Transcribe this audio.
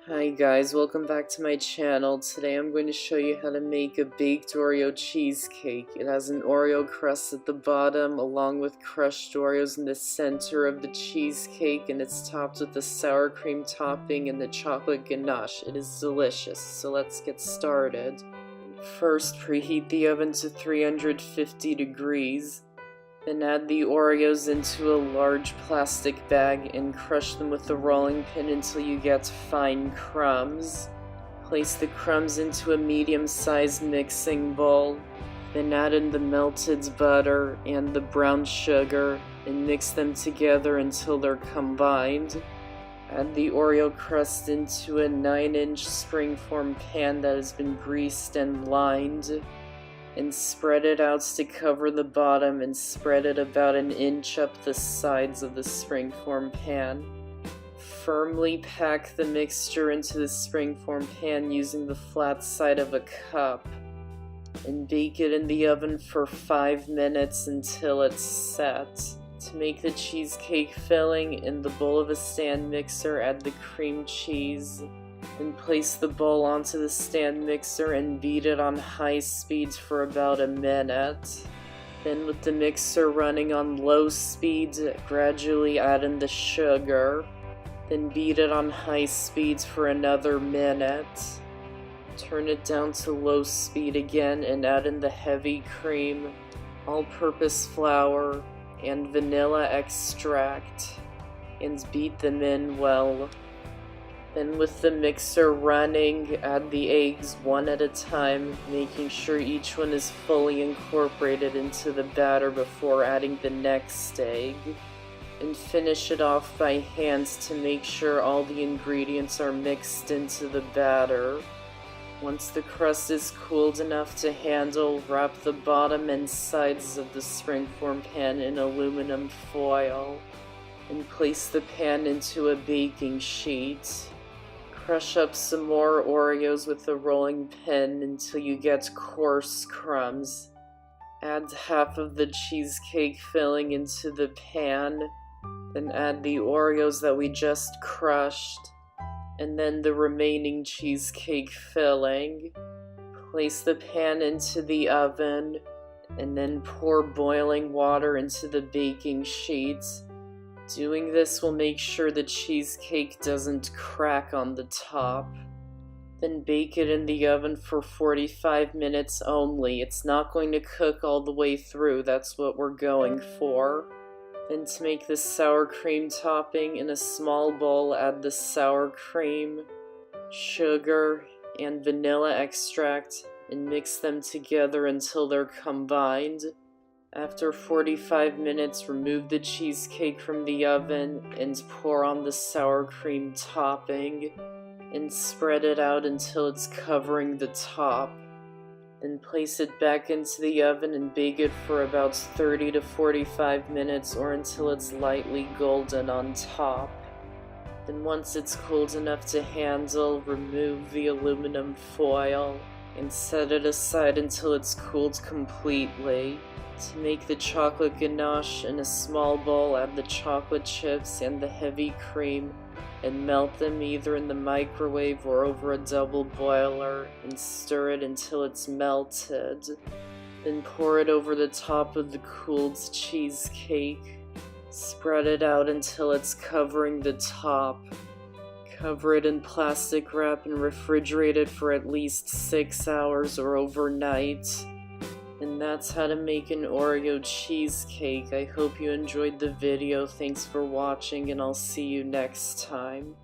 Hi guys, welcome back to my channel. Today I'm going to show you how to make a baked Oreo cheesecake. It has an Oreo crust at the bottom along with crushed Oreos in the center of the cheesecake, and it's topped with the sour cream topping and the chocolate ganache. It is delicious, so let's get started. First, preheat the oven to 350 degrees. Then add the Oreos into a large plastic bag and crush them with a rolling pin until you get fine crumbs. Place the crumbs into a medium-sized mixing bowl. Then add in the melted butter and the brown sugar and mix them together until they're combined. Add the Oreo crust into a 9-inch springform pan that has been greased and lined, and spread it out to cover the bottom and spread it about an inch up the sides of the springform pan. Firmly pack the mixture into the springform pan using the flat side of a cup and bake it in the oven for 5 minutes until it's set. To make the cheesecake filling, in the bowl of a stand mixer, add the cream cheese. Then place the bowl onto the stand mixer and beat it on high speed for about a minute. Then with the mixer running on low speed, gradually add in the sugar. Then beat it on high speed for another minute. Turn it down to low speed again and add in the heavy cream, all-purpose flour, and vanilla extract, and beat them in well. Then with the mixer running, add the eggs one at a time, making sure each one is fully incorporated into the batter before adding the next egg. And finish it off by hand to make sure all the ingredients are mixed into the batter. Once the crust is cooled enough to handle, wrap the bottom and sides of the springform pan in aluminum foil, and place the pan into a baking sheet. Crush up some more Oreos with a rolling pin until you get coarse crumbs. Add half of the cheesecake filling into the pan, then add the Oreos that we just crushed, and then the remaining cheesecake filling. Place the pan into the oven, and then pour boiling water into the baking sheet. Doing this will make sure the cheesecake doesn't crack on the top. Then bake it in the oven for 45 minutes only. It's not going to cook all the way through, that's what we're going for. Then to make the sour cream topping, in a small bowl add the sour cream, sugar, and vanilla extract, and mix them together until they're combined. After 45 minutes, remove the cheesecake from the oven and pour on the sour cream topping and spread it out until it's covering the top. Then place it back into the oven and bake it for about 30 to 45 minutes or until it's lightly golden on top. Then once it's cooled enough to handle, remove the aluminum foil and set it aside until it's cooled completely. To make the chocolate ganache, in a small bowl add the chocolate chips and the heavy cream and melt them either in the microwave or over a double boiler and stir it until it's melted. Then pour it over the top of the cooled cheesecake. Spread it out until it's covering the top. Cover it in plastic wrap and refrigerate it for at least 6 hours or overnight. And that's how to make an Oreo cheesecake. I hope you enjoyed the video. Thanks for watching, and I'll see you next time.